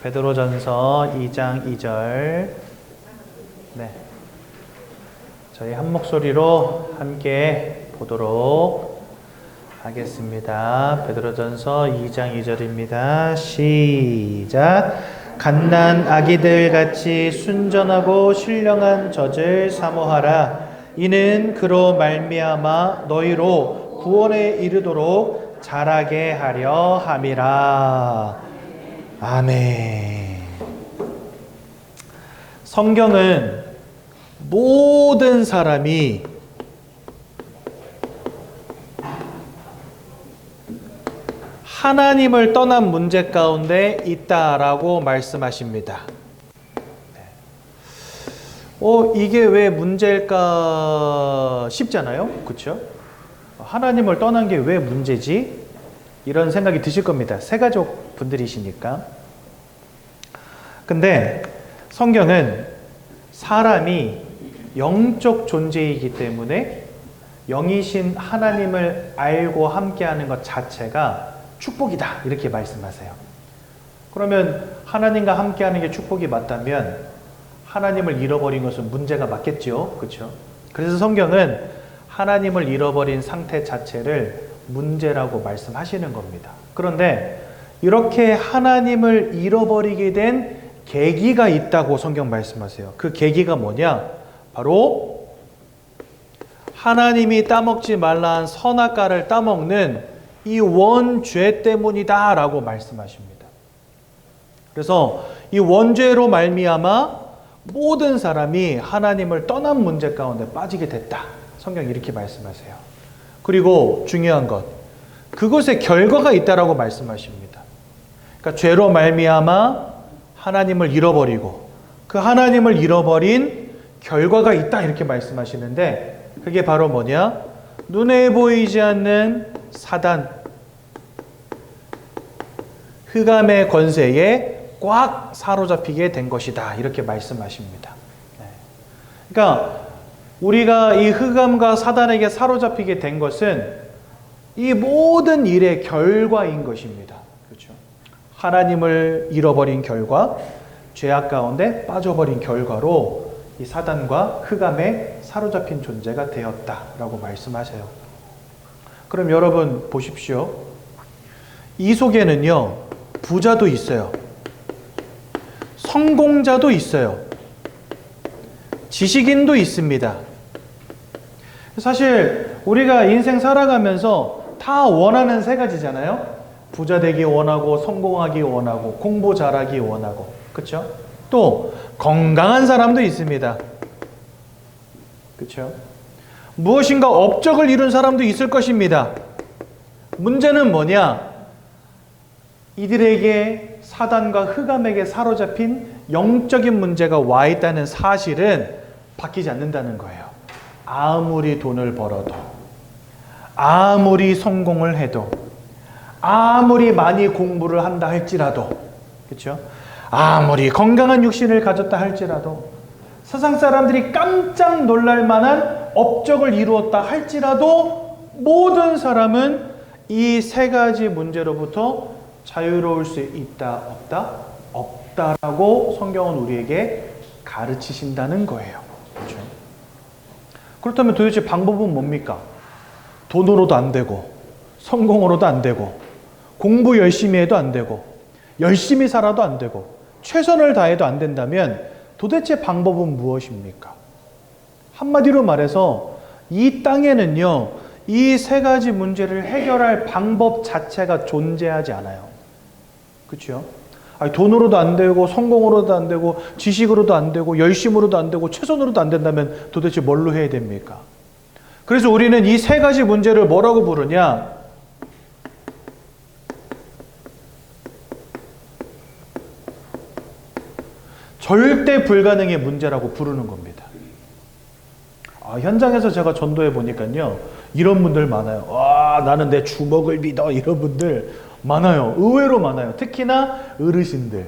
베드로전서 2장 2절. 네. 저희 한 목소리로 함께 보도록 하겠습니다. 베드로전서 2장 2절입니다. 시작. 갓난 아기들 같이 순전하고 신령한 젖을 사모하라. 이는 그로 말미암아 너희로 구원에 이르도록 자라게 하려 함이라. 아멘. 성경은 모든 사람이 하나님을 떠난 문제 가운데 있다라고 말씀하십니다. 이게 왜 문제일까 싶잖아요. 그렇죠? 하나님을 떠난 게 왜 문제지? 이런 생각이 드실 겁니다. 새가족 분들이시니까. 근데 성경은 사람이 영적 존재이기 때문에 영이신 하나님을 알고 함께하는 것 자체가 축복이다, 이렇게 말씀하세요. 그러면 하나님과 함께하는 게 축복이 맞다면 하나님을 잃어버린 것은 문제가 맞겠죠. 그렇죠? 그래서 성경은 하나님을 잃어버린 상태 자체를 문제라고 말씀하시는 겁니다. 그런데 이렇게 하나님을 잃어버리게 된 계기가 있다고 성경 말씀하세요. 그 계기가 뭐냐? 바로 하나님이 따먹지 말라 한 선악과를 따먹는 이 원죄 때문이다 라고 말씀하십니다. 그래서 이 원죄로 말미암아 모든 사람이 하나님을 떠난 문제 가운데 빠지게 됐다. 성경이 이렇게 말씀하세요. 그리고 중요한 것, 그것에 결과가 있다라고 말씀하십니다. 그러니까 죄로 말미암아 하나님을 잃어버리고 그 하나님을 잃어버린 결과가 있다, 이렇게 말씀하시는데 그게 바로 뭐냐? 눈에 보이지 않는 사단, 흑암의 권세에 꽉 사로잡히게 된 것이다, 이렇게 말씀하십니다. 그러니까 우리가 이 흑암과 사단에게 사로잡히게 된 것은 이 모든 일의 결과인 것입니다. 그렇죠? 하나님을 잃어버린 결과, 죄악 가운데 빠져버린 결과로 이 사단과 흑암에 사로잡힌 존재가 되었다라고 말씀하세요. 그럼 여러분 보십시오. 이 속에는요, 부자도 있어요. 성공자도 있어요. 지식인도 있습니다. 사실 우리가 인생 살아가면서 다 원하는 세 가지잖아요. 부자 되기 원하고, 성공하기 원하고, 공부 잘하기 원하고. 그렇죠? 또 건강한 사람도 있습니다. 그렇죠? 무엇인가 업적을 이룬 사람도 있을 것입니다. 문제는 뭐냐? 이들에게 사단과 흑암에게 사로잡힌 영적인 문제가 와 있다는 사실은 바뀌지 않는다는 거예요. 아무리 돈을 벌어도, 아무리 성공을 해도, 아무리 많이 공부를 한다 할지라도, 그렇죠? 아무리 건강한 육신을 가졌다 할지라도, 세상 사람들이 깜짝 놀랄 만한 업적을 이루었다 할지라도 모든 사람은 이 세 가지 문제로부터 자유로울 수 있다, 없다? 없다라고 성경은 우리에게 가르치신다는 거예요. 그렇죠? 그렇다면 도대체 방법은 뭡니까? 돈으로도 안 되고, 성공으로도 안 되고, 공부 열심히 해도 안 되고, 열심히 살아도 안 되고, 최선을 다해도 안 된다면 도대체 방법은 무엇입니까? 한마디로 말해서 이 땅에는요, 이 세 가지 문제를 해결할 방법 자체가 존재하지 않아요. 그렇죠? 돈으로도 안 되고, 성공으로도 안 되고, 지식으로도 안 되고, 열심으로도 안 되고, 최선으로도 안 된다면 도대체 뭘로 해야 됩니까? 그래서 우리는 이 세 가지 문제를 뭐라고 부르냐? 절대 불가능의 문제라고 부르는 겁니다. 현장에서 제가 전도해 보니까요, 이런 분들 많아요. 와, 나는 내 주먹을 믿어, 이런 분들 많아요. 의외로 많아요. 특히나 어르신들.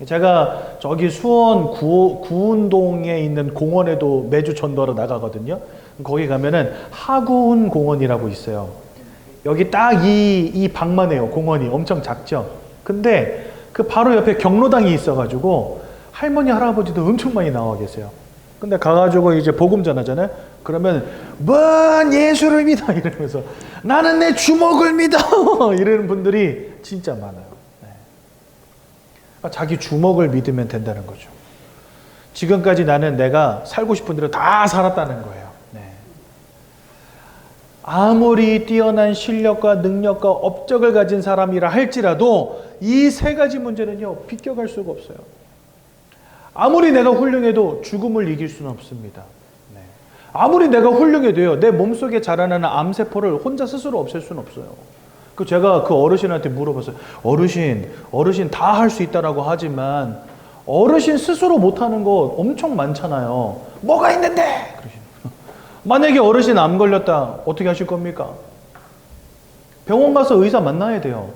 제가 저기 수원 구운동에 있는 공원에도 매주 전도하러 나가거든요. 거기 가면은 하구운 공원이라고 있어요. 여기 딱 이 방만 해요. 공원이 엄청 작죠. 근데 그 바로 옆에 경로당이 있어가지고 할머니 할아버지도 엄청 많이 나와 계세요. 근데 가가지고 이제 복음 전하잖아요. 그러면 뭔 예수를 믿어 이러면서 나는 내 주먹을 믿어 이러는 분들이 진짜 많아요. 네. 그러니까 자기 주먹을 믿으면 된다는 거죠. 지금까지 나는 내가 살고 싶은 대로 다 살았다는 거예요. 네. 아무리 뛰어난 실력과 능력과 업적을 가진 사람이라 할지라도 이 세 가지 문제는요, 비껴갈 수가 없어요. 아무리 내가 훌륭해도 죽음을 이길 수는 없습니다. 네. 아무리 내가 훌륭해도요, 내 몸속에 자라나는 암세포를 혼자 스스로 없앨 수는 없어요. 제가 그 어르신한테 물어봤어요. 어르신 다 할 수 있다라고 하지만 어르신 스스로 못하는 거 엄청 많잖아요. 뭐가 있는데? 만약에 어르신 암 걸렸다, 어떻게 하실 겁니까? 병원 가서 의사 만나야 돼요.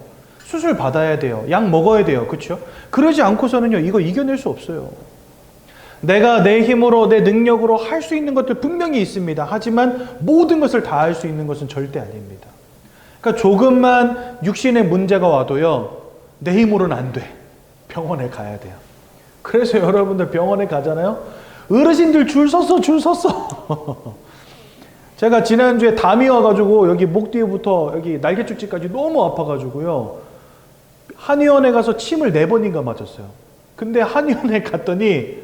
수술 받아야 돼요. 약 먹어야 돼요. 그렇죠? 그러지 않고서는요, 이거 이겨낼 수 없어요. 내가 내 힘으로, 내 능력으로 할 수 있는 것들 분명히 있습니다. 하지만 모든 것을 다 할 수 있는 것은 절대 아닙니다. 그러니까 조금만 육신의 문제가 와도요, 내 힘으로는 안 돼. 병원에 가야 돼요. 그래서 여러분들 병원에 가잖아요. 어르신들 줄 섰어. 제가 지난주에 담이 와가지고 여기 목 뒤에부터 여기 날개축지까지 너무 아파가지고요. 한의원에 가서 침을 4번인가 맞았어요. 근데 한의원에 갔더니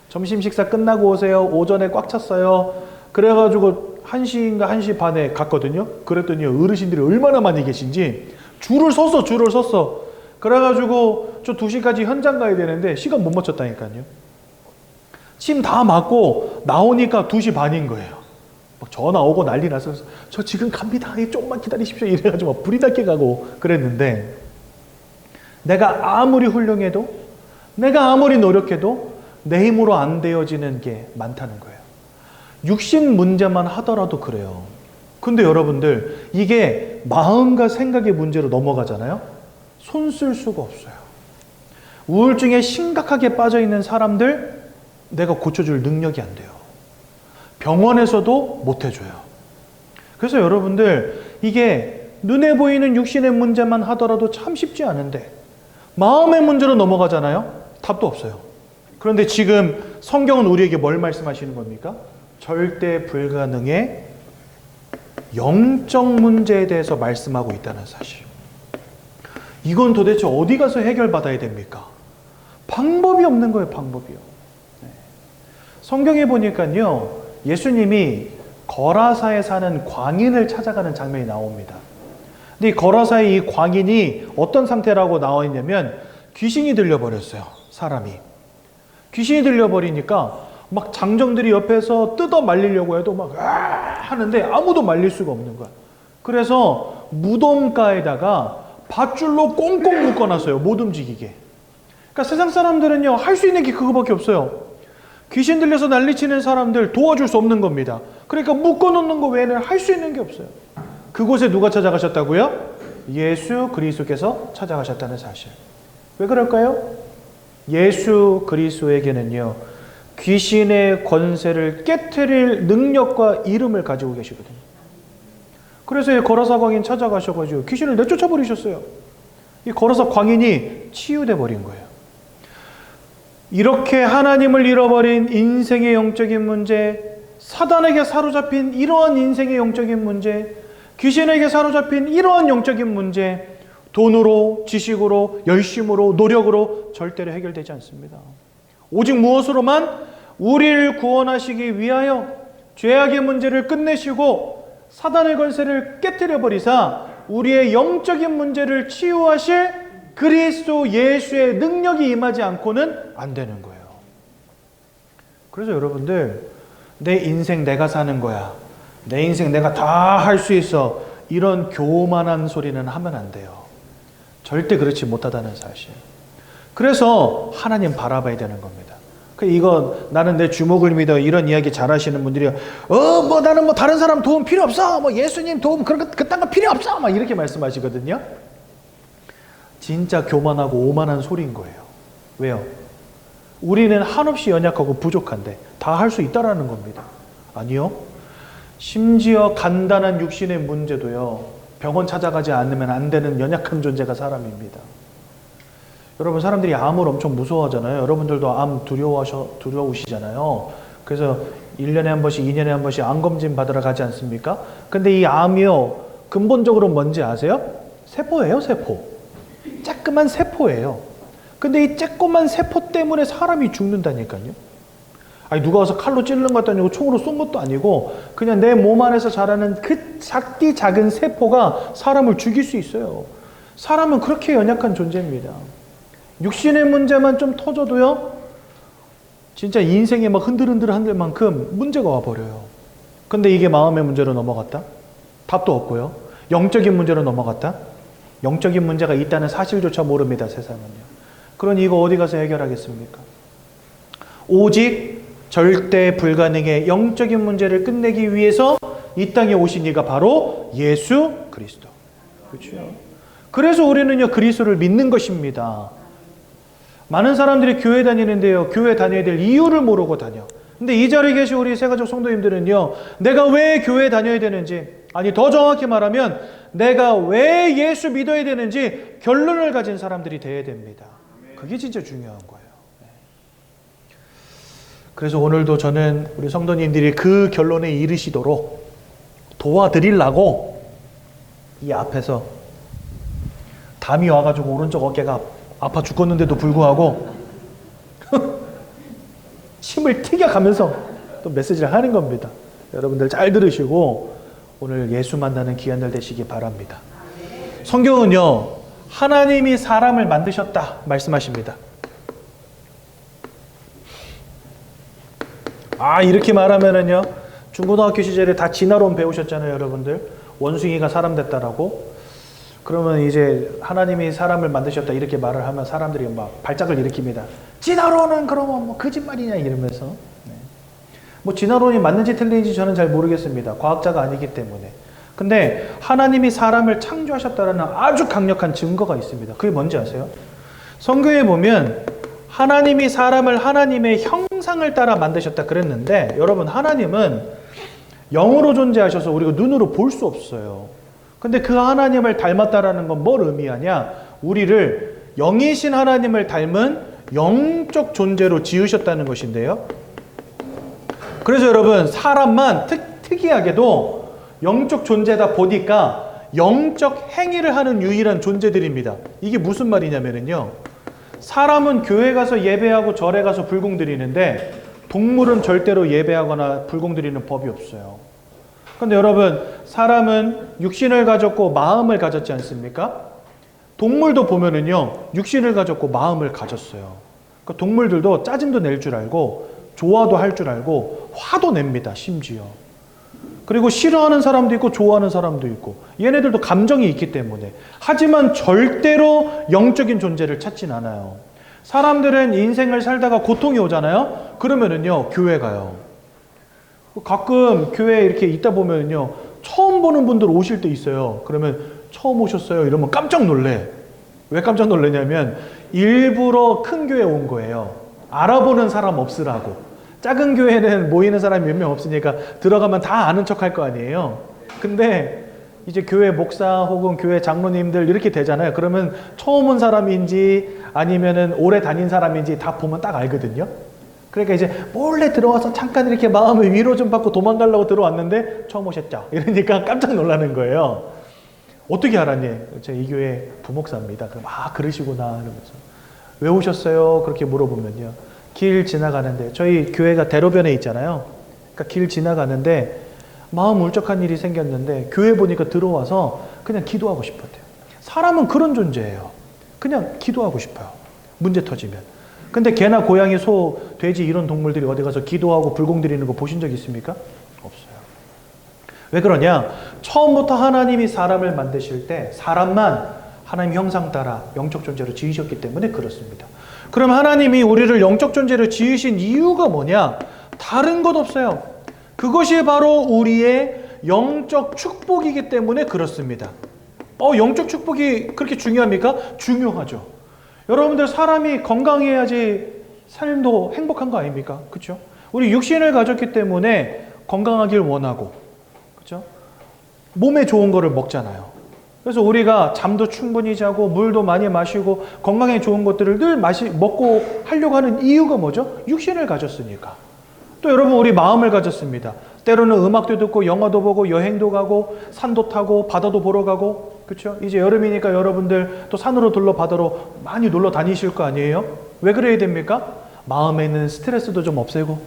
점심 식사 끝나고 오세요. 오전에 꽉 찼어요. 그래가지고 1시인가 1시 반에 갔거든요. 그랬더니 어르신들이 얼마나 많이 계신지 줄을 섰어. 그래가지고 저 2시까지 현장 가야 되는데 시간 못 맞췄다니까요. 침 다 맞고 나오니까 2시 반인 거예요. 막 전화 오고 난리 나서 저 지금 갑니다. 조금만 기다리십시오. 이래가지고 막 불이 나게 가고 그랬는데, 내가 아무리 훌륭해도, 내가 아무리 노력해도 내 힘으로 안 되어지는 게 많다는 거예요. 육신 문제만 하더라도 그래요. 근데 여러분들, 이게 마음과 생각의 문제로 넘어가잖아요. 손 쓸 수가 없어요. 우울증에 심각하게 빠져 있는 사람들, 내가 고쳐줄 능력이 안 돼요. 병원에서도 못 해줘요. 그래서 여러분들, 이게 눈에 보이는 육신의 문제만 하더라도 참 쉽지 않은데 마음의 문제로 넘어가잖아요. 답도 없어요. 그런데 지금 성경은 우리에게 뭘 말씀하시는 겁니까? 절대 불가능의 영적 문제에 대해서 말씀하고 있다는 사실. 이건 도대체 어디 가서 해결받아야 됩니까? 방법이 없는 거예요. 방법이요. 네. 성경에 보니까요, 예수님이 거라사에 사는 광인을 찾아가는 장면이 나옵니다. 근데 이 거라사의 이 광인이 어떤 상태라고 나와 있냐면, 귀신이 들려버렸어요. 사람이. 귀신이 들려버리니까 막 장정들이 옆에서 뜯어 말리려고 해도 막 하는데 아무도 말릴 수가 없는 거야. 그래서 무덤가에다가 밧줄로 꽁꽁 묶어놨어요. 못 움직이게. 그러니까 세상 사람들은요, 할 수 있는 게 그거밖에 없어요. 귀신 들려서 난리치는 사람들 도와줄 수 없는 겁니다. 그러니까 묶어놓는 거 외에는 할 수 있는 게 없어요. 그곳에 누가 찾아가셨다고요? 예수 그리스도께서 찾아가셨다는 사실. 왜 그럴까요? 예수 그리스도에게는요, 귀신의 권세를 깨트릴 능력과 이름을 가지고 계시거든요. 그래서 이 거라사 광인 찾아가셔가지고 귀신을 내쫓아 버리셨어요. 이 거라사 광인이 치유돼 버린 거예요. 이렇게 하나님을 잃어버린 인생의 영적인 문제, 사단에게 사로잡힌 이러한 인생의 영적인 문제, 귀신에게 사로잡힌 이러한 영적인 문제, 돈으로, 지식으로, 열심으로, 노력으로 절대로 해결되지 않습니다. 오직 무엇으로만? 우리를 구원하시기 위하여 죄악의 문제를 끝내시고 사단의 권세를 깨뜨려 버리사 우리의 영적인 문제를 치유하실 그리스도 예수의 능력이 임하지 않고는 안 되는 거예요. 그래서 여러분들, 내 인생 내가 사는 거야, 내 인생 내가 다 할 수 있어, 이런 교만한 소리는 하면 안 돼요. 절대 그렇지 못하다는 사실. 그래서 하나님 바라봐야 되는 겁니다. 이거 나는 내 주먹을 믿어, 이런 이야기 잘 하시는 분들이 나는 다른 사람 도움 필요 없어, 예수님 도움 그딴 거 필요 없어, 막 이렇게 말씀하시거든요. 진짜 교만하고 오만한 소리인 거예요. 왜요? 우리는 한없이 연약하고 부족한데 다 할 수 있다라는 겁니다. 아니요. 심지어 간단한 육신의 문제도요, 병원 찾아가지 않으면 안 되는 연약한 존재가 사람입니다. 여러분 사람들이 암을 엄청 무서워하잖아요. 여러분들도 암 두려우시잖아요. 그래서 1년에 한 번씩 2년에 한 번씩 암검진 받으러 가지 않습니까? 근데 이 암이요 근본적으로 뭔지 아세요? 세포예요, 세포. 쬐끄만 세포예요. 근데 이 쬐끄만 세포 때문에 사람이 죽는다니까요. 아니 누가 와서 칼로 찌르는 것도 아니고 총으로 쏜 것도 아니고 그냥 내 몸 안에서 자라는 그 작은 세포가 사람을 죽일 수 있어요. 사람은 그렇게 연약한 존재입니다. 육신의 문제만 좀 터져도요 진짜 인생에 막 흔들흔들 만큼 문제가 와버려요. 근데 이게 마음의 문제로 넘어갔다? 답도 없고요. 영적인 문제로 넘어갔다? 영적인 문제가 있다는 사실조차 모릅니다, 세상은요. 그러니 이거 어디 가서 해결하겠습니까? 오직 절대 불가능의 영적인 문제를 끝내기 위해서 이 땅에 오신 이가 바로 예수 그리스도. 그렇죠? 그래서 우리는요 그리스도를 믿는 것입니다. 많은 사람들이 교회 다니는데요, 교회 다녀야 될 이유를 모르고 다녀. 근데 이 자리에 계신 우리 새가족 성도님들은요, 내가 왜 교회 다녀야 되는지, 아니 더 정확히 말하면 내가 왜 예수 믿어야 되는지 결론을 가진 사람들이 되어야 됩니다. 그게 진짜 중요한 거예요. 그래서 오늘도 저는 우리 성도님들이 그 결론에 이르시도록 도와드리려고 이 앞에서 담이 와가지고 오른쪽 어깨가 아파 죽겠는데도 불구하고 침을 튀겨가면서 또 메시지를 하는 겁니다. 여러분들 잘 들으시고 오늘 예수 만나는 귀한 날 되시기 바랍니다. 성경은요 하나님이 사람을 만드셨다 말씀하십니다. 이렇게 말하면은요 중고등학교 시절에 다 진화론 배우셨잖아요, 여러분들. 원숭이가 사람 됐다라고. 그러면 이제 하나님이 사람을 만드셨다 이렇게 말을 하면 사람들이 막 발작을 일으킵니다. 진화론은 그러면 뭐 거짓말이냐 이러면서. 뭐 진화론이 맞는지 틀린지 저는 잘 모르겠습니다. 과학자가 아니기 때문에. 근데 하나님이 사람을 창조하셨다는 아주 강력한 증거가 있습니다. 그게 뭔지 아세요? 성경에 보면 하나님이 사람을 하나님의 형상을 따라 만드셨다 그랬는데, 여러분 하나님은 영으로 존재하셔서 우리가 눈으로 볼 수 없어요. 근데 그 하나님을 닮았다라는 건 뭘 의미하냐? 우리를 영이신 하나님을 닮은 영적 존재로 지으셨다는 것인데요. 그래서 여러분 사람만 특이하게도 영적 존재다 보니까 영적 행위를 하는 유일한 존재들입니다. 이게 무슨 말이냐면요, 사람은 교회 가서 예배하고 절에 가서 불공 드리는데 동물은 절대로 예배하거나 불공 드리는 법이 없어요. 근데 여러분 사람은 육신을 가졌고 마음을 가졌지 않습니까? 동물도 보면은요 육신을 가졌고 마음을 가졌어요. 그러니까 동물들도 짜증도 낼 줄 알고 좋아도 할 줄 알고 화도 냅니다, 심지어. 그리고 싫어하는 사람도 있고 좋아하는 사람도 있고 얘네들도 감정이 있기 때문에. 하지만 절대로 영적인 존재를 찾진 않아요. 사람들은 인생을 살다가 고통이 오잖아요. 그러면은요 교회 가요. 가끔 교회에 이렇게 있다 보면요 처음 보는 분들 오실 때 있어요. 그러면 처음 오셨어요 이러면 깜짝 놀래. 왜 깜짝 놀라냐면 일부러 큰 교회 온 거예요. 알아보는 사람 없으라고. 작은 교회는 모이는 사람이 몇 명 없으니까 들어가면 다 아는 척 할 거 아니에요. 근데 이제 교회 목사 혹은 교회 장로님들 이렇게 되잖아요. 그러면 처음 온 사람인지 아니면은 오래 다닌 사람인지 다 보면 딱 알거든요. 그러니까 이제 몰래 들어와서 잠깐 이렇게 마음의 위로 좀 받고 도망가려고 들어왔는데 처음 오셨죠? 이러니까 깜짝 놀라는 거예요. 어떻게 알았니? 저 이 교회 부목사입니다. 그럼 그러시구나 이러면서. 왜 오셨어요? 그렇게 물어보면요. 길 지나가는데, 저희 교회가 대로변에 있잖아요. 그러니까 길 지나가는데 마음 울적한 일이 생겼는데 교회 보니까 들어와서 그냥 기도하고 싶었대요. 사람은 그런 존재예요. 그냥 기도하고 싶어요. 문제 터지면. 근데 개나 고양이, 소, 돼지 이런 동물들이 어디 가서 기도하고 불공 드리는 거 보신 적 있습니까? 없어요. 왜 그러냐? 처음부터 하나님이 사람을 만드실 때 사람만 하나님 형상 따라 영적 존재로 지으셨기 때문에 그렇습니다. 그럼 하나님이 우리를 영적 존재로 지으신 이유가 뭐냐? 다른 것 없어요. 그것이 바로 우리의 영적 축복이기 때문에 그렇습니다. 영적 축복이 그렇게 중요합니까? 중요하죠. 여러분들 사람이 건강해야지 삶도 행복한 거 아닙니까? 그렇죠? 우리 육신을 가졌기 때문에 건강하길 원하고, 그렇죠? 몸에 좋은 거를 먹잖아요. 그래서 우리가 잠도 충분히 자고 물도 많이 마시고 건강에 좋은 것들을 늘 먹고 하려고 하는 이유가 뭐죠? 육신을 가졌으니까. 또 여러분 우리 마음을 가졌습니다. 때로는 음악도 듣고 영화도 보고 여행도 가고 산도 타고 바다도 보러 가고, 그렇죠? 이제 여름이니까 여러분들 또 산으로 둘러 바다로 많이 놀러 다니실 거 아니에요? 왜 그래야 됩니까? 마음에 있는 스트레스도 좀 없애고,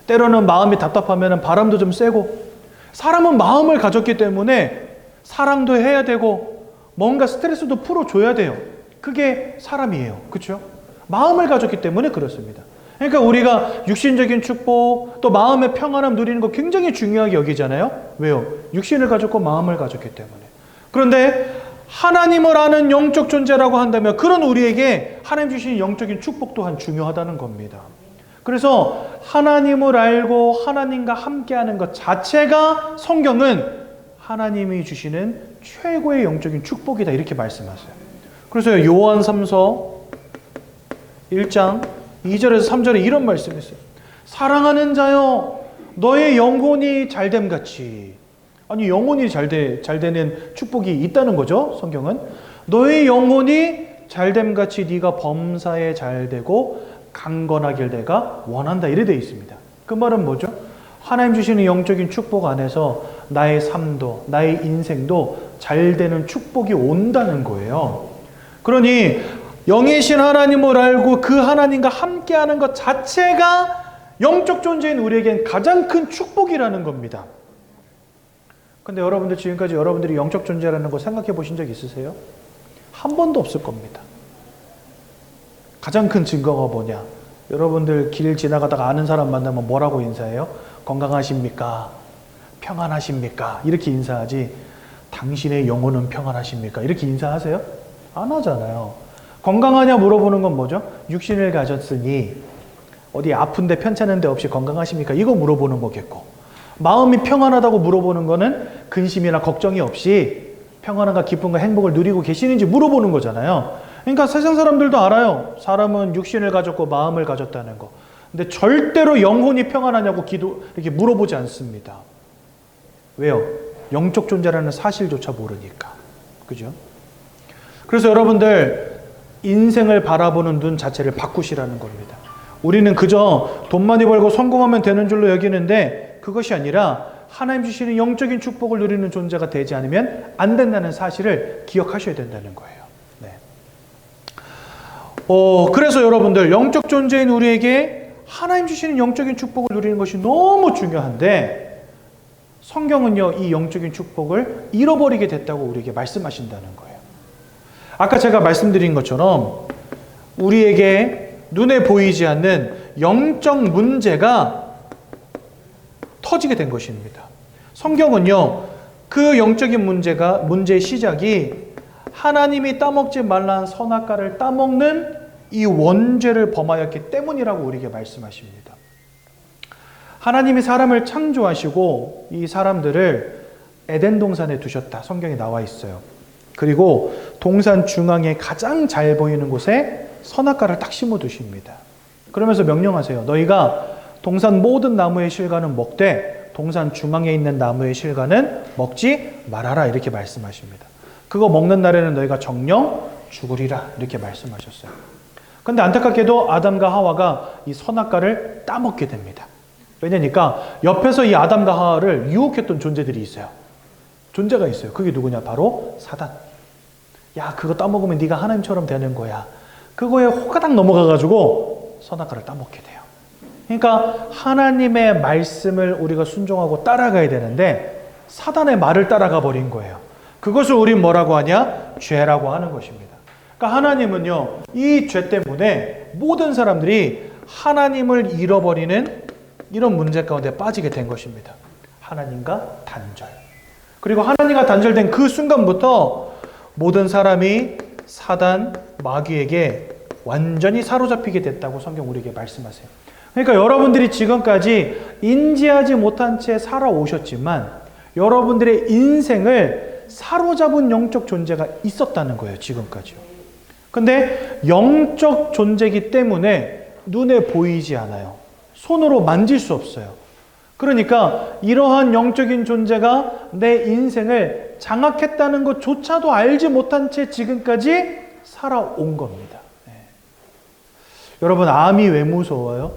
때로는 마음이 답답하면 바람도 좀 쐬고, 사람은 마음을 가졌기 때문에 사랑도 해야 되고 뭔가 스트레스도 풀어줘야 돼요. 그게 사람이에요. 그렇죠? 마음을 가졌기 때문에 그렇습니다. 그러니까 우리가 육신적인 축복, 또 마음의 평안함 누리는 거 굉장히 중요하게 여기잖아요. 왜요? 육신을 가졌고 마음을 가졌기 때문에. 그런데 하나님을 아는 영적 존재라고 한다면 그런 우리에게 하나님 주신 영적인 축복 또한 중요하다는 겁니다. 그래서 하나님을 알고 하나님과 함께하는 것 자체가 성경은 하나님이 주시는 최고의 영적인 축복이다 이렇게 말씀하세요. 그래서 요한 3서 1장 2절에서 3절에 이런 말씀이 있어요. 사랑하는 자여 너의 영혼이 잘됨같이. 아니 영혼이 잘 되는 축복이 있다는 거죠. 성경은. 너의 영혼이 잘됨같이 네가 범사에 잘되고 강건하길 내가 원한다 이래 되어 있습니다. 그 말은 뭐죠? 하나님 주시는 영적인 축복 안에서 나의 삶도 나의 인생도 잘 되는 축복이 온다는 거예요. 그러니 영이신 하나님을 알고 그 하나님과 함께하는 것 자체가 영적 존재인 우리에겐 가장 큰 축복이라는 겁니다. 근데 여러분들 지금까지 여러분들이 영적 존재라는 거 생각해 보신 적 있으세요? 한 번도 없을 겁니다. 가장 큰 증거가 뭐냐? 여러분들 길 지나가다가 아는 사람 만나면 뭐라고 인사해요? 건강하십니까? 평안하십니까? 이렇게 인사하지 당신의 영혼은 평안하십니까? 이렇게 인사하세요? 안 하잖아요. 건강하냐 물어보는 건 뭐죠? 육신을 가졌으니 어디 아픈데 편찮은 데 없이 건강하십니까? 이거 물어보는 거겠고, 마음이 평안하다고 물어보는 거는 근심이나 걱정이 없이 평안함과 기쁨과 행복을 누리고 계시는지 물어보는 거잖아요. 그러니까 세상 사람들도 알아요. 사람은 육신을 가졌고 마음을 가졌다는 거. 근데 절대로 영혼이 평안하냐고 이렇게 물어보지 않습니다. 왜요? 영적 존재라는 사실조차 모르니까. 그죠? 그래서 여러분들 인생을 바라보는 눈 자체를 바꾸시라는 겁니다. 우리는 그저 돈 많이 벌고 성공하면 되는 줄로 여기는데 그것이 아니라 하나님 주시는 영적인 축복을 누리는 존재가 되지 않으면 안 된다는 사실을 기억하셔야 된다는 거예요. 네. 그래서 여러분들 영적 존재인 우리에게 하나님 주시는 영적인 축복을 누리는 것이 너무 중요한데 성경은요 이 영적인 축복을 잃어버리게 됐다고 우리에게 말씀하신다는 거예요. 아까 제가 말씀드린 것처럼 우리에게 눈에 보이지 않는 영적 문제가 터지게 된 것입니다. 성경은요, 그 영적인 문제의 시작이 하나님이 따먹지 말라는 선악과를 따먹는 이 원죄를 범하였기 때문이라고 우리에게 말씀하십니다. 하나님이 사람을 창조하시고 이 사람들을 에덴 동산에 두셨다. 성경에 나와 있어요. 그리고 동산 중앙에 가장 잘 보이는 곳에 선악과를 딱 심어 두십니다. 그러면서 명령하세요. 너희가 동산 모든 나무의 실과는 먹되 동산 중앙에 있는 나무의 실과는 먹지 말아라 이렇게 말씀하십니다. 그거 먹는 날에는 너희가 정령 죽으리라 이렇게 말씀하셨어요. 그런데 안타깝게도 아담과 하와가 이 선악과를 따먹게 됩니다. 왜냐니까 옆에서 이 아담과 하와를 유혹했던 존재들이 있어요. 존재가 있어요. 그게 누구냐? 바로 사단. 야, 그거 따먹으면 네가 하나님처럼 되는 거야. 그거에 호가닥 넘어가가지고 선악과를 따먹게 돼요. 그러니까 하나님의 말씀을 우리가 순종하고 따라가야 되는데 사단의 말을 따라가 버린 거예요. 그것을 우린 뭐라고 하냐? 죄라고 하는 것입니다. 그러니까 하나님은요, 이 죄 때문에 모든 사람들이 하나님을 잃어버리는 이런 문제 가운데 빠지게 된 것입니다. 하나님과 단절. 그리고 하나님과 단절된 그 순간부터 모든 사람이 사단, 마귀에게 완전히 사로잡히게 됐다고 성경 우리에게 말씀하세요. 그러니까 여러분들이 지금까지 인지하지 못한 채 살아오셨지만 여러분들의 인생을 사로잡은 영적 존재가 있었다는 거예요. 지금까지요. 근데 영적 존재이기 때문에 눈에 보이지 않아요. 손으로 만질 수 없어요. 그러니까 이러한 영적인 존재가 내 인생을 장악했다는 것조차도 알지 못한 채 지금까지 살아온 겁니다. 여러분, 암이 왜 무서워요?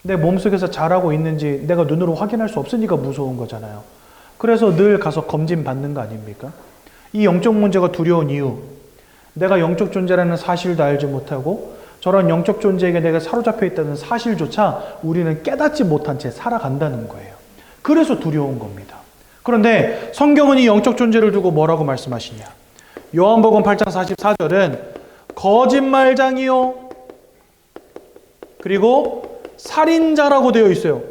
내 몸속에서 자라고 있는지 내가 눈으로 확인할 수 없으니까 무서운 거잖아요. 그래서 늘 가서 검진 받는 거 아닙니까? 이 영적 문제가 두려운 이유, 내가 영적 존재라는 사실도 알지 못하고 저런 영적 존재에게 내가 사로잡혀 있다는 사실조차 우리는 깨닫지 못한 채 살아간다는 거예요. 그래서 두려운 겁니다. 그런데 성경은 이 영적 존재를 두고 뭐라고 말씀하시냐? 요한복음 8장 44절은 거짓말장이요, 그리고 살인자라고 되어 있어요.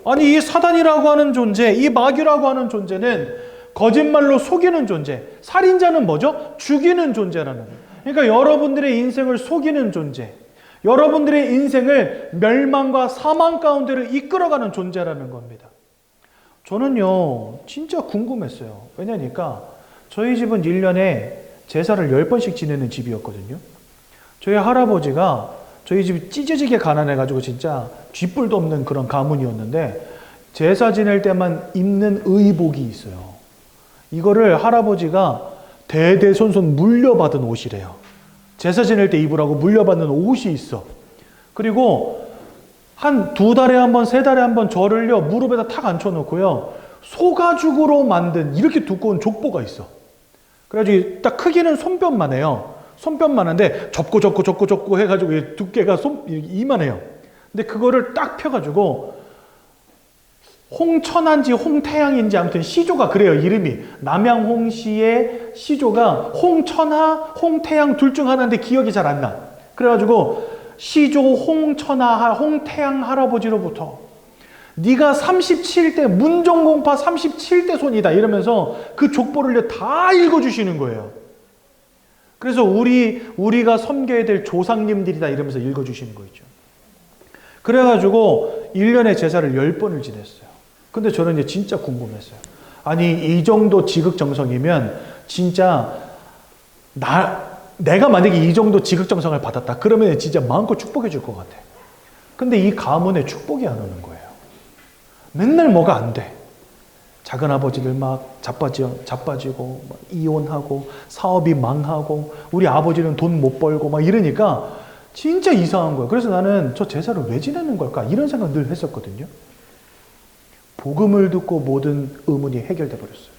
아니, 이 사단이라고 하는 존재, 이 마귀라고 하는 존재는 거짓말로 속이는 존재, 살인자는 뭐죠? 죽이는 존재라는 거예요. 그러니까 여러분들의 인생을 속이는 존재, 여러분들의 인생을 멸망과 사망 가운데로 이끌어가는 존재라는 겁니다. 저는요, 진짜 궁금했어요. 왜냐니까 저희 집은 1년에 제사를 10번씩 지내는 집이었거든요. 저희 할아버지가 저희 집이 찢어지게 가난해가지고 진짜 쥐뿔도 없는 그런 가문이었는데 제사 지낼 때만 입는 의복이 있어요. 이거를 할아버지가 대대손손 물려받은 옷이래요. 제사 지낼 때 입으라고 물려받는 옷이 있어. 그리고 한 2달에 한 번, 3달에 한 번 저를요 무릎에다 탁 앉혀놓고요 소가죽으로 만든 이렇게 두꺼운 족보가 있어. 그래가지고 딱 크기는 손뼉만 해요. 손뼉만 한데 접고 해가지고 두께가 이만해요. 근데 그거를 딱 펴가지고 홍천한지 홍태양인지 아무튼 시조가 그래요. 이름이 남양홍시의 시조가 홍천하, 홍태양 둘 중 하나인데 기억이 잘 안 나. 그래가지고 시조 홍천하, 홍태양 할아버지로부터 네가 37대 문정공파 37대 손이다 이러면서 그 족보를 다 읽어주시는 거예요. 그래서 우리가 섬겨야 될 조상님들이다 이러면서 읽어주시는 거 있죠. 그래가지고 1년에 제사를 10번을 지냈어요. 근데 저는 이제 진짜 궁금했어요. 아니, 이 정도 지극정성이면 진짜 내가 만약에 이 정도 지극정성을 받았다. 그러면 진짜 마음껏 축복해 줄 것 같아. 근데 이 가문에 축복이 안 오는 거예요. 맨날 뭐가 안 돼. 작은 아버지들 막 자빠지고 막 이혼하고 사업이 망하고 우리 아버지는 돈 못 벌고 막 이러니까 진짜 이상한 거예요. 그래서 나는 저 제사를 왜 지내는 걸까? 이런 생각 늘 했었거든요. 복음을 듣고 모든 의문이 해결돼 버렸어요.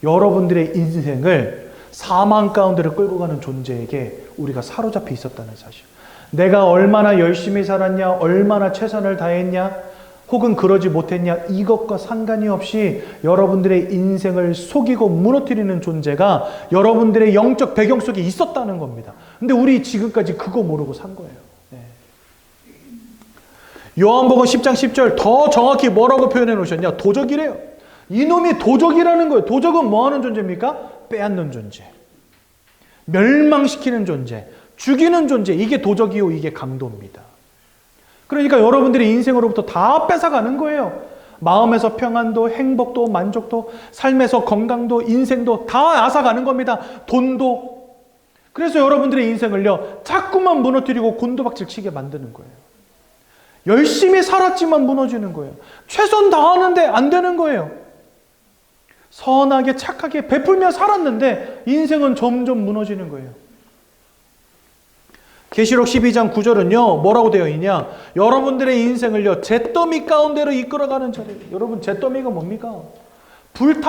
여러분들의 인생을 사망 가운데로 끌고 가는 존재에게 우리가 사로잡혀 있었다는 사실. 내가 얼마나 열심히 살았냐, 얼마나 최선을 다했냐, 혹은 그러지 못했냐, 이것과 상관이 없이 여러분들의 인생을 속이고 무너뜨리는 존재가 여러분들의 영적 배경 속에 있었다는 겁니다. 근데 우리 지금까지 그거 모르고 산 거예요. 네. 요한복음 10장 10절 더 정확히 뭐라고 표현해 놓으셨냐? 도적이래요. 이놈이 도적이라는 거예요. 도적은 뭐 하는 존재입니까? 빼앗는 존재, 멸망시키는 존재, 죽이는 존재. 이게 도적이요, 이게 강도입니다. 그러니까 여러분들의 인생으로부터 다 뺏어가는 거예요. 마음에서 평안도, 행복도, 만족도, 삶에서 건강도, 인생도 다 앗아가는 겁니다. 돈도. 그래서 여러분들의 인생을요 자꾸만 무너뜨리고 곤두박질 치게 만드는 거예요. 열심히 살았지만 무너지는 거예요. 최선 다하는데 안 되는 거예요. 선하게 착하게 베풀며 살았는데 인생은 점점 무너지는 거예요. 계시록 12장 9절은요 뭐라고 되어 있냐? 여러분들의 인생을요 잿더미 가운데로 이끌어가는 자리예요. 여러분, 잿더미가 뭡니까? 불에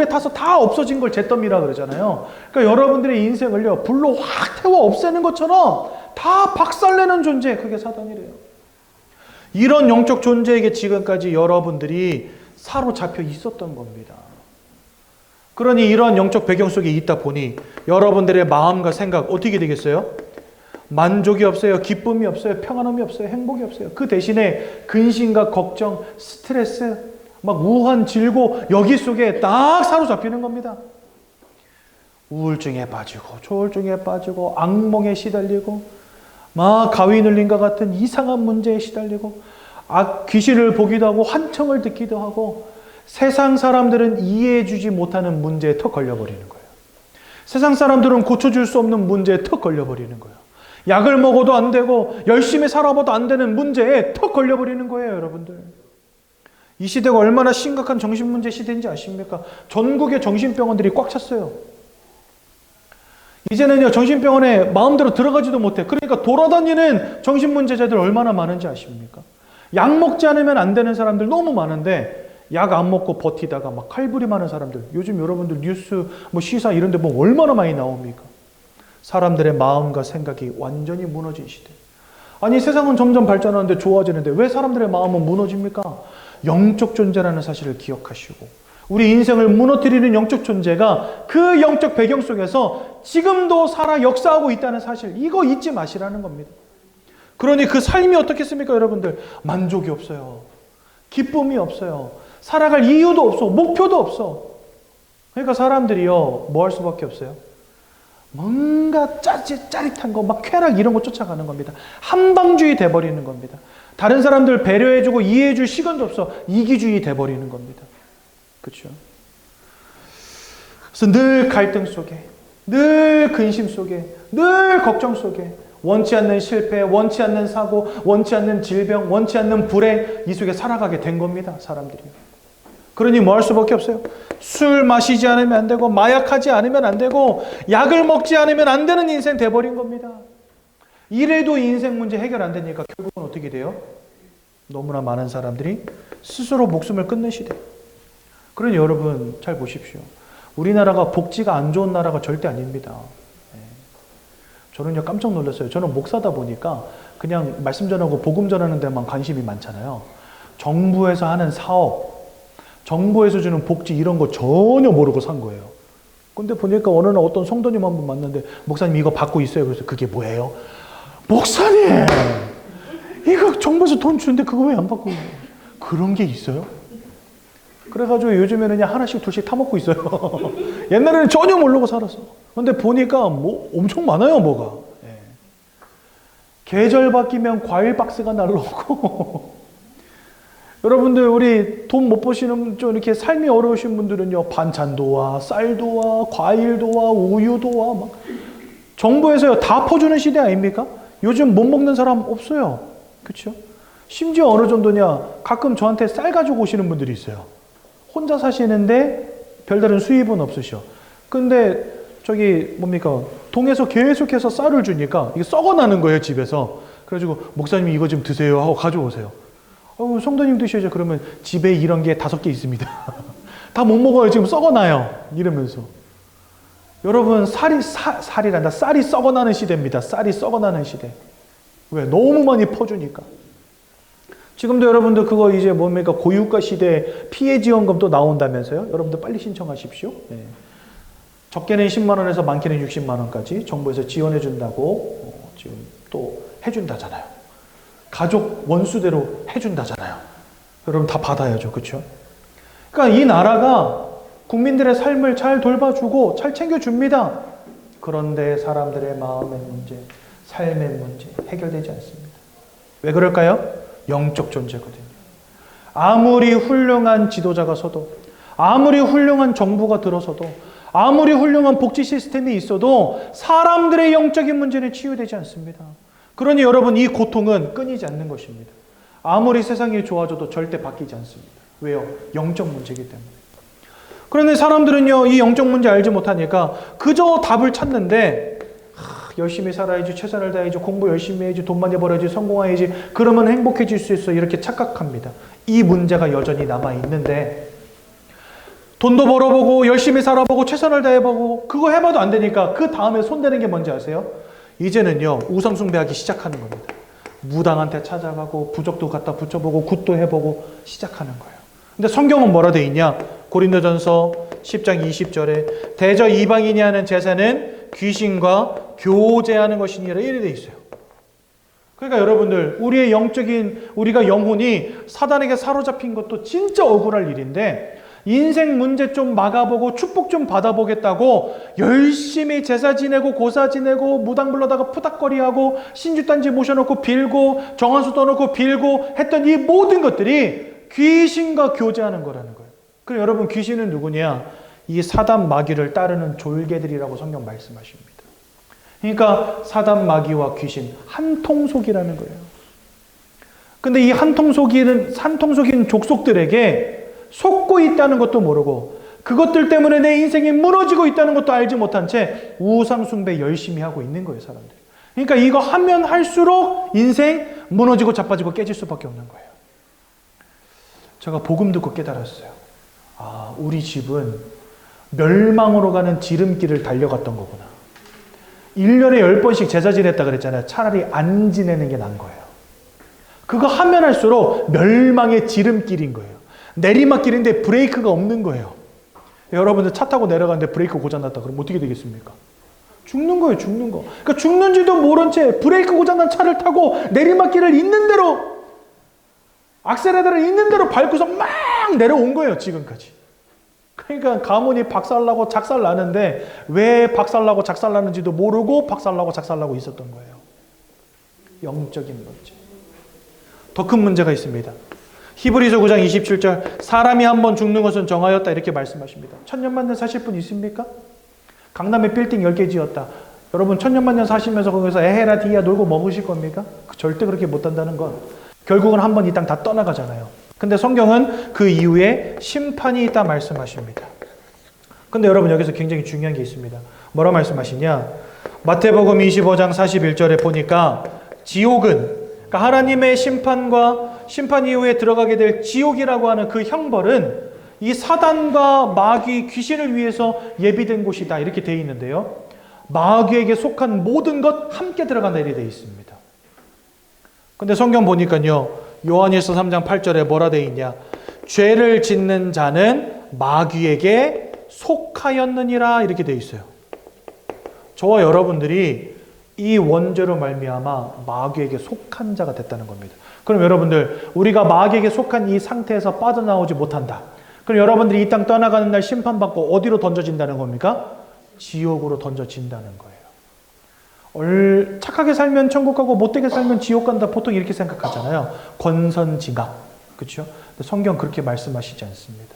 타서 다 없어진 걸 잿더미라 그러잖아요. 그러니까 여러분들의 인생을요 불로 확 태워 없애는 것처럼 다 박살내는 존재, 그게 사단이래요. 이런 영적 존재에게 지금까지 여러분들이 사로잡혀 있었던 겁니다. 그러니 이런 영적 배경 속에 있다 보니 여러분들의 마음과 생각 어떻게 되겠어요? 만족이 없어요. 기쁨이 없어요. 평안함이 없어요. 행복이 없어요. 그 대신에 근심과 걱정, 스트레스, 막 우한, 질고 여기 속에 딱 사로잡히는 겁니다. 우울증에 빠지고 조울증에 빠지고 악몽에 시달리고 막 가위 눌린 것 같은 이상한 문제에 시달리고 귀신을 보기도 하고 환청을 듣기도 하고 세상 사람들은 이해해주지 못하는 문제에 턱 걸려버리는 거예요. 세상 사람들은 고쳐줄 수 없는 문제에 턱 걸려버리는 거예요. 약을 먹어도 안 되고 열심히 살아봐도 안 되는 문제에 턱 걸려버리는 거예요, 여러분들. 이 시대가 얼마나 심각한 정신문제 시대인지 아십니까? 전국의 정신병원들이 꽉 찼어요. 이제는요, 정신병원에 마음대로 들어가지도 못해. 그러니까 돌아다니는 정신문제자들 얼마나 많은지 아십니까? 약 먹지 않으면 안 되는 사람들 너무 많은데 약 안 먹고 버티다가 막 칼부림하는 사람들, 요즘 여러분들 뉴스 뭐 시사 이런 데 보면 얼마나 많이 나옵니까? 사람들의 마음과 생각이 완전히 무너진 시대. 아니, 세상은 점점 발전하는데 좋아지는데 왜 사람들의 마음은 무너집니까? 영적 존재라는 사실을 기억하시고 우리 인생을 무너뜨리는 영적 존재가 그 영적 배경 속에서 지금도 살아 역사하고 있다는 사실, 이거 잊지 마시라는 겁니다. 그러니 그 삶이 어떻겠습니까, 여러분들? 만족이 없어요. 기쁨이 없어요. 살아갈 이유도 없어. 목표도 없어. 그러니까 사람들이요, 뭐 할 수밖에 없어요? 뭔가 짜릿한 거, 막 쾌락 이런 거 쫓아가는 겁니다. 한방주의 돼버리는 겁니다. 다른 사람들 배려해주고 이해해줄 시간도 없어. 이기주의 돼버리는 겁니다. 그렇죠? 그래서 늘 갈등 속에, 늘 근심 속에, 늘 걱정 속에, 원치 않는 실패, 원치 않는 사고, 원치 않는 질병, 원치 않는 불행, 이 속에 살아가게 된 겁니다, 사람들이. 그러니 뭐 할 수밖에 없어요? 술 마시지 않으면 안 되고, 마약하지 않으면 안 되고, 약을 먹지 않으면 안 되는 인생 돼버린 겁니다. 이래도 인생 문제 해결 안 되니까 결국은 어떻게 돼요? 너무나 많은 사람들이 스스로 목숨을 끊는 시대. 그러니 여러분 잘 보십시오. 우리나라가 복지가 안 좋은 나라가 절대 아닙니다. 저는요, 깜짝 놀랐어요. 저는 목사다 보니까 그냥 말씀 전하고 복음 전하는 데만 관심이 많잖아요. 정부에서 하는 사업, 정부에서 주는 복지 이런 거 전혀 모르고 산 거예요. 근데 보니까 어느 날 어떤 성도님 한 분 만났는데, 목사님 이거 받고 있어요. 그래서 그게 뭐예요? 목사님! 이거 정부에서 돈 주는데 그거 왜 안 받고 있어요? 그런 게 있어요? 그래가지고 요즘에는 그냥 하나씩 둘씩 타먹고 있어요. 옛날에는 전혀 모르고 살았어. 근데 보니까 뭐 엄청 많아요, 뭐가. 예. 계절 바뀌면 과일 박스가 날라오고. 여러분들, 우리 돈 못 버시는 좀 이렇게 삶이 어려우신 분들은요, 반찬도 와, 쌀도 와, 과일도 와, 우유도 와, 막. 정부에서요, 다 퍼주는 시대 아닙니까? 요즘 못 먹는 사람 없어요. 그렇죠? 심지어 어느 정도냐, 가끔 저한테 쌀 가지고 오시는 분들이 있어요. 혼자 사시는데 별다른 수입은 없으셔. 근데 저기 뭡니까, 동에서 계속해서 쌀을 주니까 이게 썩어나는 거예요, 집에서. 그래가지고 목사님이 이거 좀 드세요 하고 가져오세요. 성도님 드셔야죠. 그러면 집에 이런 게 5개 있습니다. 다 못 먹어요. 지금 썩어나요. 이러면서. 여러분, 쌀이 썩어나는 시대입니다. 쌀이 썩어나는 시대. 왜? 너무 많이 퍼주니까. 지금도 여러분들 그거 이제 뭡니까, 고유가 시대 피해지원금도 나온다면서요? 여러분들 빨리 신청하십시오. 네. 적게는 10만 원에서 많게는 60만 원까지 정부에서 지원해 준다고 지금 또 해준다잖아요. 가족 원수대로 해준다잖아요. 여러분 다 받아야죠. 그렇죠? 그러니까 이 나라가 국민들의 삶을 잘 돌봐주고 잘 챙겨줍니다. 그런데 사람들의 마음의 문제, 삶의 문제 해결되지 않습니다. 왜 그럴까요? 영적 존재거든요. 아무리 훌륭한 지도자가 서도, 아무리 훌륭한 정부가 들어서도, 아무리 훌륭한 복지 시스템이 있어도 사람들의 영적인 문제는 치유되지 않습니다. 그러니 여러분, 이 고통은 끊이지 않는 것입니다. 아무리 세상이 좋아져도 절대 바뀌지 않습니다. 왜요? 영적 문제이기 때문에. 그런데 사람들은요, 이 영적 문제 알지 못하니까 그저 답을 찾는데, 열심히 살아야지, 최선을 다해야지, 공부 열심히 해야지, 돈 많이 벌어야지, 성공해야지, 그러면 행복해질 수 있어, 이렇게 착각합니다. 이 문제가 여전히 남아있는데, 돈도 벌어보고 열심히 살아보고 최선을 다해보고 그거 해봐도 안 되니까 그 다음에 손대는 게 뭔지 아세요? 이제는요, 우상숭배하기 시작하는 겁니다. 무당한테 찾아가고 부적도 갖다 붙여보고 굿도 해보고 시작하는 거예요. 근데 성경은 뭐라 돼 있냐? 고린도전서 10장 20절에 대저 이방인이 하는 제사는 귀신과 교제하는 것이니라, 이래 돼 있어요. 그러니까 여러분들, 우리의 우리가 영혼이 사단에게 사로잡힌 것도 진짜 억울할 일인데, 인생 문제 좀 막아보고 축복 좀 받아보겠다고 열심히 제사 지내고 고사 지내고 무당 불러다가 푸닥거리하고 신주단지 모셔놓고 빌고 정한수 떠놓고 빌고 했던 이 모든 것들이 귀신과 교제하는 거라는 거예요. 그럼 여러분, 귀신은 누구냐? 이 사단 마귀를 따르는 졸개들이라고 성경 말씀하십니다. 그러니까 사단 마귀와 귀신 한 통속이라는 거예요. 근데 이 한통속인 족속들에게 속고 있다는 것도 모르고 그것들 때문에 내 인생이 무너지고 있다는 것도 알지 못한 채 우상 숭배 열심히 하고 있는 거예요, 사람들. 그러니까 이거 하면 할수록 인생 무너지고 자빠지고 깨질 수밖에 없는 거예요. 제가 복음 듣고 깨달았어요. 아, 우리 집은 멸망으로 가는 지름길을 달려갔던 거구나. 1년에 10번씩 제사 지냈다 그랬잖아요. 차라리 안 지내는 게 나은 거예요. 그거 하면 할수록 멸망의 지름길인 거예요. 내리막길인데 브레이크가 없는 거예요. 여러분들 차 타고 내려가는데 브레이크 고장났다 그러면 어떻게 되겠습니까? 죽는 거예요, 죽는 거. 그러니까 죽는지도 모른 채 브레이크 고장난 차를 타고 내리막길을 있는 대로, 악셀레터를 있는 대로 밟고서 막 내려온 거예요, 지금까지. 그러니까 가문이 박살나고 작살나는데 왜 박살나고 작살나는지도 모르고 박살나고 작살나고 있었던 거예요. 영적인 문제. 더 큰 문제가 있습니다. 히브리서 9장 27절, 사람이 한 번 죽는 것은 정하였다, 이렇게 말씀하십니다. 천년만년 사실 분 있습니까? 강남에 빌딩 10개 지었다. 여러분 천년만년 사시면서 거기서 에헤라 디야 놀고 머무실 겁니까? 절대 그렇게 못한다는 건 결국은 한 번 이 땅 다 떠나가잖아요. 근데 성경은 그 이후에 심판이 있다 말씀하십니다. 근데 여러분 여기서 굉장히 중요한 게 있습니다. 뭐라 말씀하시냐? 마태복음 25장 41절에 보니까 지옥은, 그러니까 하나님의 심판과 심판 이후에 들어가게 될 지옥이라고 하는 그 형벌은 이 사단과 마귀, 귀신을 위해서 예비된 곳이다, 이렇게 되어 있는데요. 마귀에게 속한 모든 것 함께 들어간다, 이렇게 되어 있습니다. 근데 성경 보니까요, 요한일서 3장 8절에 뭐라 되어 있냐? 죄를 짓는 자는 마귀에게 속하였느니라, 이렇게 되어 있어요. 저와 여러분들이 이 원죄로 말미암아 마귀에게 속한 자가 됐다는 겁니다. 그럼 여러분들, 우리가 마귀에게 속한 이 상태에서 빠져나오지 못한다. 그럼 여러분들이 이 땅 떠나가는 날 심판받고 어디로 던져진다는 겁니까? 지옥으로 던져진다는 거예요. 착하게 살면 천국 가고 못되게 살면 지옥 간다, 보통 이렇게 생각하잖아요. 권선징악. 그렇죠? 성경 그렇게 말씀하시지 않습니다.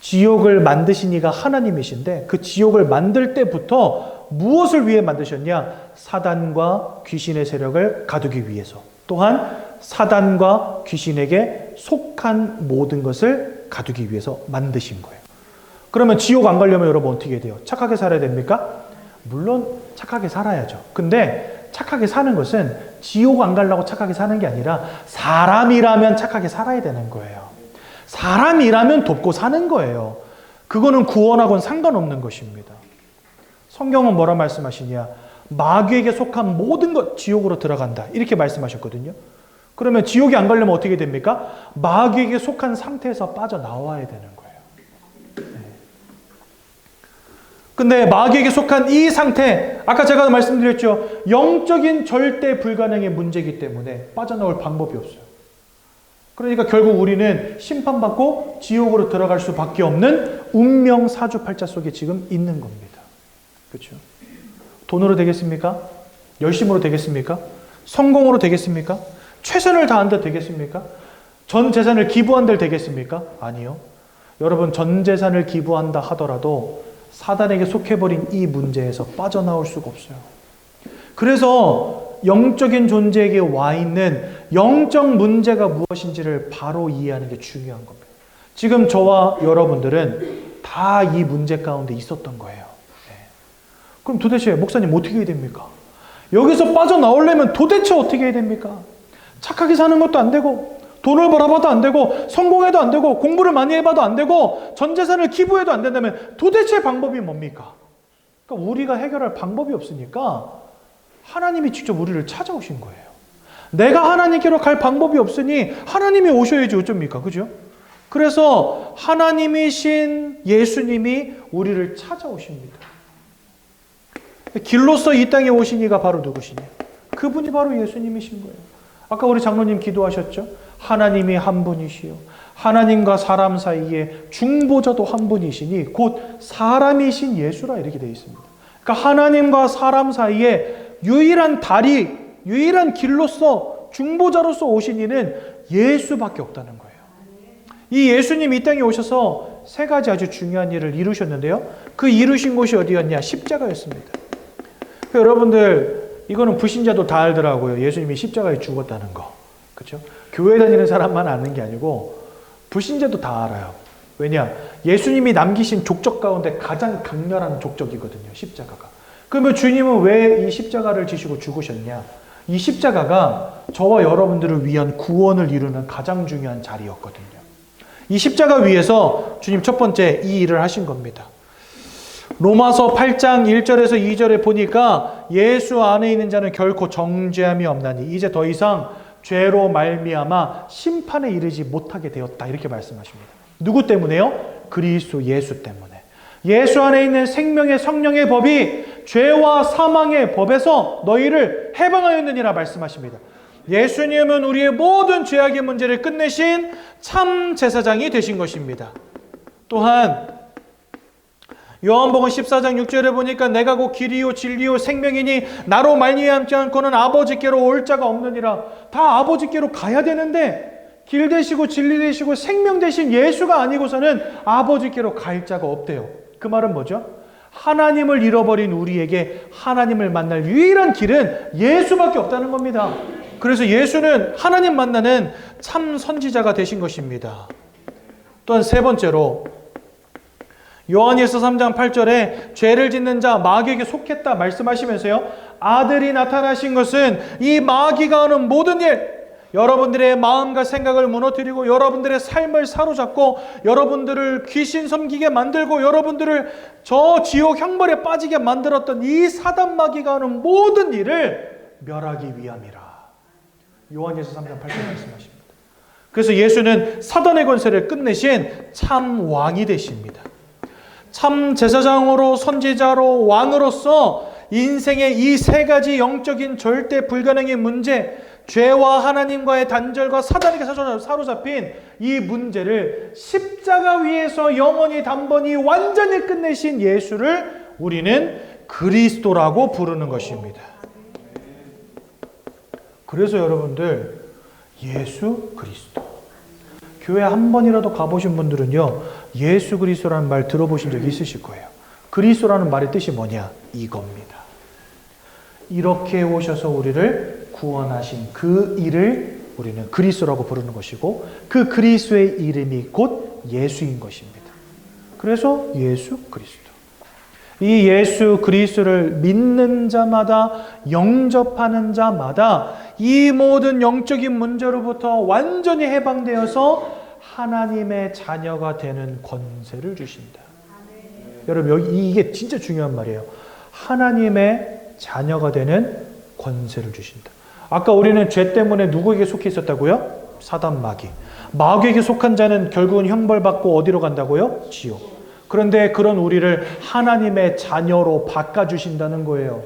지옥을 만드신 이가 하나님이신데 그 지옥을 만들 때부터 무엇을 위해 만드셨냐? 사단과 귀신의 세력을 가두기 위해서, 또한 사단과 귀신에게 속한 모든 것을 가두기 위해서 만드신 거예요. 그러면 지옥 안 가려면 여러분 어떻게 해야 돼요? 착하게 살아야 됩니까? 물론 착하게 살아야죠. 근데 착하게 사는 것은 지옥 안 가려고 착하게 사는 게 아니라 사람이라면 착하게 살아야 되는 거예요. 사람이라면 돕고 사는 거예요. 그거는 구원하고는 상관없는 것입니다. 성경은 뭐라 말씀하시냐? 마귀에게 속한 모든 것 지옥으로 들어간다, 이렇게 말씀하셨거든요. 그러면 지옥이 안 가려면 어떻게 됩니까? 마귀에게 속한 상태에서 빠져나와야 되는 거예요. 근데 마귀에게 속한 이 상태, 아까 제가 말씀드렸죠. 영적인 절대 불가능의 문제이기 때문에 빠져나올 방법이 없어요. 그러니까 결국 우리는 심판받고 지옥으로 들어갈 수밖에 없는 운명 사주팔자 속에 지금 있는 겁니다. 그렇죠? 돈으로 되겠습니까? 열심으로 되겠습니까? 성공으로 되겠습니까? 최선을 다한다 되겠습니까? 전 재산을 기부한다 되겠습니까? 아니요. 여러분, 전 재산을 기부한다 하더라도 사단에게 속해버린 이 문제에서 빠져나올 수가 없어요. 그래서 영적인 존재에게 와 있는 영적 문제가 무엇인지를 바로 이해하는 게 중요한 겁니다. 지금 저와 여러분들은 다 이 문제 가운데 있었던 거예요. 그럼 도대체 목사님 어떻게 해야 됩니까? 여기서 빠져나오려면 도대체 어떻게 해야 됩니까? 착하게 사는 것도 안 되고, 돈을 벌어봐도 안 되고, 성공해도 안 되고, 공부를 많이 해봐도 안 되고, 전 재산을 기부해도 안 된다면 도대체 방법이 뭡니까? 그러니까 우리가 해결할 방법이 없으니까 하나님이 직접 우리를 찾아오신 거예요. 내가 하나님께로 갈 방법이 없으니 하나님이 오셔야지 어쩝니까? 그죠? 그래서 하나님이신 예수님이 우리를 찾아오십니다. 길로서 이 땅에 오신 이가 바로 누구시냐? 그분이 바로 예수님이신 거예요. 아까 우리 장로님 기도하셨죠? 하나님이 한 분이시요, 하나님과 사람 사이에 중보자도 한 분이시니 곧 사람이신 예수라, 이렇게 되어 있습니다. 그러니까 하나님과 사람 사이에 유일한 다리, 유일한 길로서 중보자로서 오신 이는 예수밖에 없다는 거예요. 이 예수님 이 땅에 오셔서 세 가지 아주 중요한 일을 이루셨는데요. 그 이루신 곳이 어디였냐? 십자가였습니다. 여러분들, 이거는 불신자도 다 알더라고요. 예수님이 십자가에 죽었다는 거. 그렇죠? 교회 다니는 사람만 아는 게 아니고 불신자도 다 알아요. 왜냐? 예수님이 남기신 족적 가운데 가장 강렬한 족적이거든요. 십자가가. 그러면 주님은 왜 이 십자가를 지시고 죽으셨냐? 이 십자가가 저와 여러분들을 위한 구원을 이루는 가장 중요한 자리였거든요. 이 십자가 위에서 주님 첫 번째 이 일을 하신 겁니다. 로마서 8장 1절에서 2절에 보니까 예수 안에 있는 자는 결코 정죄함이 없나니 이제 더 이상 죄로 말미암아 심판에 이르지 못하게 되었다. 이렇게 말씀하십니다. 누구 때문에요? 그리스도 예수 때문에. 예수 안에 있는 생명의 성령의 법이 죄와 사망의 법에서 너희를 해방하였느니라 말씀하십니다. 예수님은 우리의 모든 죄악의 문제를 끝내신 참 제사장이 되신 것입니다. 또한 요한복음 14장 6절에 보니까 내가 곧 길이요 진리요 생명이니 나로 말미암지 않고는 아버지께로 올 자가 없느니라. 다 아버지께로 가야 되는데 길 되시고 진리 되시고 생명 되신 예수가 아니고서는 아버지께로 갈 자가 없대요. 그 말은 뭐죠? 하나님을 잃어버린 우리에게 하나님을 만날 유일한 길은 예수밖에 없다는 겁니다. 그래서 예수는 하나님 만나는 참 선지자가 되신 것입니다. 또한 세 번째로 요한일서 3장 8절에 죄를 짓는 자 마귀에게 속했다 말씀하시면서요. 아들이 나타나신 것은 이 마귀가 하는 모든 일, 여러분들의 마음과 생각을 무너뜨리고 여러분들의 삶을 사로잡고 여러분들을 귀신 섬기게 만들고 여러분들을 저 지옥 형벌에 빠지게 만들었던 이 사단 마귀가 하는 모든 일을 멸하기 위함이라. 요한일서 3장 8절 말씀하십니다. 그래서 예수는 사단의 권세를 끝내신 참 왕이 되십니다. 참 제사장으로 선지자로 왕으로서 인생의 이 세 가지 영적인 절대 불가능의 문제, 죄와 하나님과의 단절과 사단에게 사로잡힌 이 문제를 십자가 위에서 영원히 단번이 완전히 끝내신 예수를 우리는 그리스도라고 부르는 것입니다. 그래서 여러분들 예수 그리스도 교회 한 번이라도 가보신 분들은요 예수 그리스도라는 말 들어보신 적 있으실 거예요. 그리스도라는 말의 뜻이 뭐냐? 이겁니다. 이렇게 오셔서 우리를 구원하신 그 일을 우리는 그리스도라고 부르는 것이고 그 그리스도의 이름이 곧 예수인 것입니다. 그래서 예수 그리스도. 이 예수 그리스도를 믿는 자마다 영접하는 자마다 이 모든 영적인 문제로부터 완전히 해방되어서 하나님의 자녀가 되는 권세를 주신다. 여러분 여기 이게 진짜 중요한 말이에요. 하나님의 자녀가 되는 권세를 주신다. 아까 우리는 죄 때문에 누구에게 속해 있었다고요? 사단 마귀. 마귀에게 속한 자는 결국은 형벌받고 어디로 간다고요? 지옥. 그런데 그런 우리를 하나님의 자녀로 바꿔주신다는 거예요.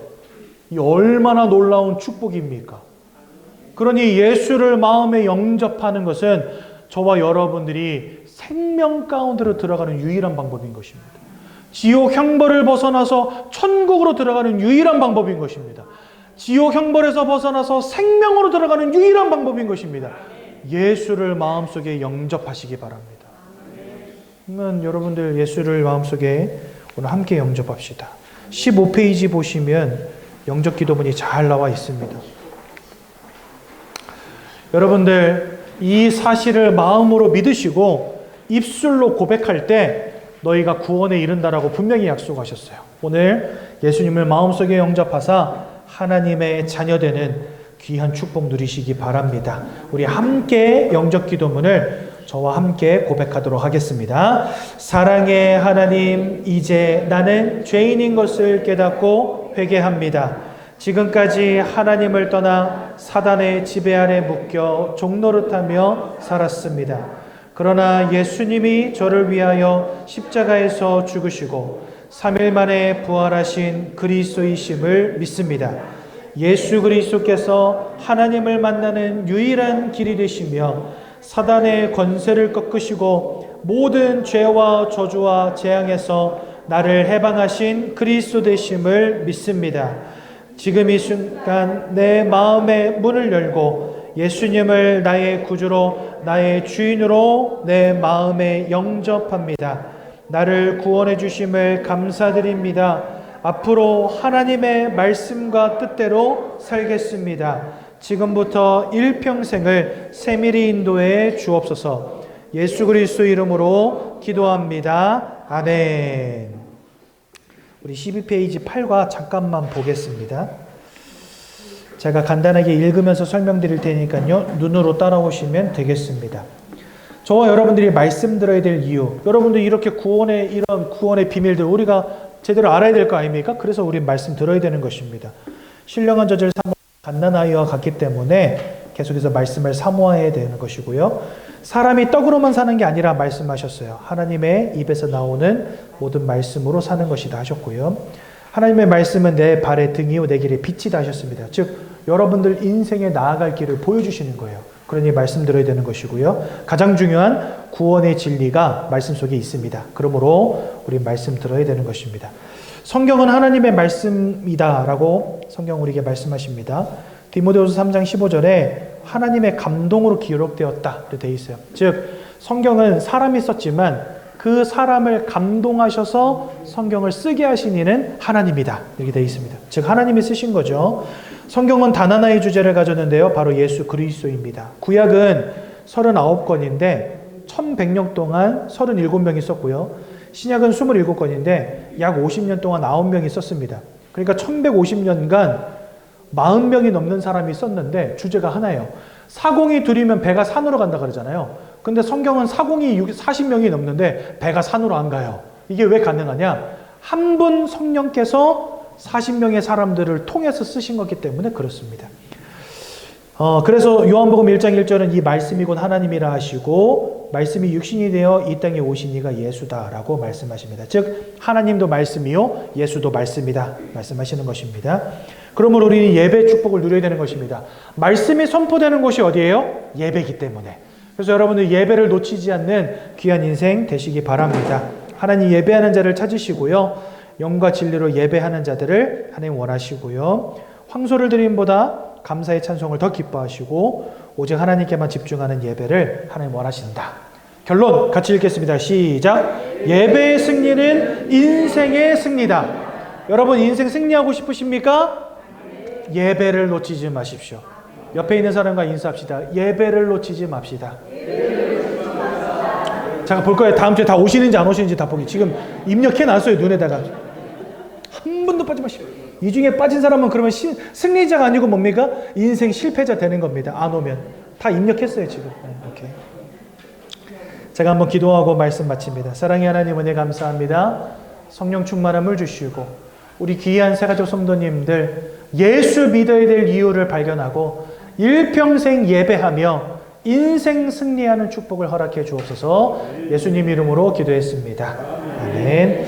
이 얼마나 놀라운 축복입니까? 그러니 예수를 마음에 영접하는 것은 저와 여러분들이 생명 가운데로 들어가는 유일한 방법인 것입니다. 지옥 형벌을 벗어나서 천국으로 들어가는 유일한 방법인 것입니다. 지옥 형벌에서 벗어나서 생명으로 들어가는 유일한 방법인 것입니다. 예수를 마음속에 영접하시기 바랍니다. 그러면 여러분들 예수를 마음속에 오늘 함께 영접합시다. 15페이지 보시면 영접 기도문이 잘 나와 있습니다. 여러분들 이 사실을 마음으로 믿으시고 입술로 고백할 때 너희가 구원에 이른다라고 분명히 약속하셨어요. 오늘 예수님을 마음속에 영접하사 하나님의 자녀되는 귀한 축복 누리시기 바랍니다. 우리 함께 영접 기도문을 저와 함께 고백하도록 하겠습니다. 사랑의 하나님, 이제 나는 죄인인 것을 깨닫고 회개합니다. 지금까지 하나님을 떠나 사단의 지배 아래 묶여 종노릇하며 살았습니다. 그러나 예수님이 저를 위하여 십자가에서 죽으시고 3일 만에 부활하신 그리스도이심을 믿습니다. 예수 그리스도께서 하나님을 만나는 유일한 길이 되시며 사단의 권세를 꺾으시고 모든 죄와 저주와 재앙에서 나를 해방하신 그리스도 되심을 믿습니다. 지금 이 순간 내 마음의 문을 열고 예수님을 나의 구주로 나의 주인으로 내 마음에 영접합니다. 나를 구원해 주심을 감사드립니다. 앞으로 하나님의 말씀과 뜻대로 살겠습니다. 지금부터 일평생을 세밀히 인도해 주옵소서. 예수 그리스도 이름으로 기도합니다. 아멘. 우리 12페이지 8과 잠깐만 보겠습니다. 제가 간단하게 읽으면서 설명드릴 테니까요. 눈으로 따라오시면 되겠습니다. 저와 여러분들이 말씀 들어야 될 이유, 여러분들 이렇게 이런 구원의 비밀들 우리가 제대로 알아야 될 거 아닙니까? 그래서 우리 말씀 들어야 되는 것입니다. 신령한 저절 사모 갓난아이와 같기 때문에 계속해서 말씀을 사모해야 되는 것이고요. 사람이 떡으로만 사는 게 아니라 말씀하셨어요. 하나님의 입에서 나오는 모든 말씀으로 사는 것이다 하셨고요. 하나님의 말씀은 내 발의 등이요 내 길의 빛이다 하셨습니다. 즉 여러분들 인생에 나아갈 길을 보여주시는 거예요. 그러니 말씀 들어야 되는 것이고요. 가장 중요한 구원의 진리가 말씀 속에 있습니다. 그러므로 우리 말씀 들어야 되는 것입니다. 성경은 하나님의 말씀이다라고 성경 우리에게 말씀하십니다. 디모데후서 3장 15절에 하나님의 감동으로 기록되었다 이렇게 되어 있어요. 즉 성경은 사람이 썼지만 그 사람을 감동하셔서 성경을 쓰게 하신 이는 하나님이다 이렇게 되어 있습니다. 즉 하나님이 쓰신 거죠. 성경은 단 하나의 주제를 가졌는데요. 바로 예수 그리스도입니다. 구약은 39권인데 1100년 동안 37명이 썼고요. 신약은 27권인데 약 50년 동안 9명이 썼습니다. 그러니까 1150년간 40명이 넘는 사람이 썼는데 주제가 하나예요. 사공이 둘이면 배가 산으로 간다 그러잖아요. 근데 성경은 사공이 40명이 넘는데 배가 산으로 안 가요. 이게 왜 가능하냐? 한 분 성령께서 40명의 사람들을 통해서 쓰신 거기 때문에 그렇습니다. 그래서 요한복음 1장 1절은 이 말씀이 곧 하나님이라 하시고 말씀이 육신이 되어 이 땅에 오신 이가 예수다라고 말씀하십니다. 즉 하나님도 말씀이요 예수도 말씀이다 말씀하시는 것입니다. 그러므로 우리는 예배 축복을 누려야 되는 것입니다. 말씀이 선포되는 곳이 어디예요? 예배이기 때문에. 그래서 여러분들 예배를 놓치지 않는 귀한 인생 되시기 바랍니다. 하나님 예배하는 자를 찾으시고요. 영과 진리로 예배하는 자들을 하나님 원하시고요. 황소를 드림보다 감사의 찬송을 더 기뻐하시고 오직 하나님께만 집중하는 예배를 하나님 원하신다. 결론 같이 읽겠습니다. 시작. 예배의 승리는 인생의 승리다. 여러분 인생 승리하고 싶으십니까? 예배를 놓치지 마십시오. 옆에 있는 사람과 인사합시다. 예배를 놓치지 맙시다. 제가 볼 거예요. 다음 주에 다 오시는지 안 오시는지 다 보기. 지금 입력해 놨어요. 눈에다가. 한 번도 빠지 마십시오. 이 중에 빠진 사람은 그러면 승리자가 아니고 뭡니까? 인생 실패자 되는 겁니다. 안 오면. 다 입력했어요. 지금. 오케이. 제가 한번 기도하고 말씀 마칩니다. 사랑의 하나님 은혜 감사합니다. 성령 충만함을 주시고 우리 귀한 새가족 성도님들 예수 믿어야 될 이유를 발견하고 일평생 예배하며 인생 승리하는 축복을 허락해 주옵소서. 예수님 이름으로 기도했습니다. 아멘.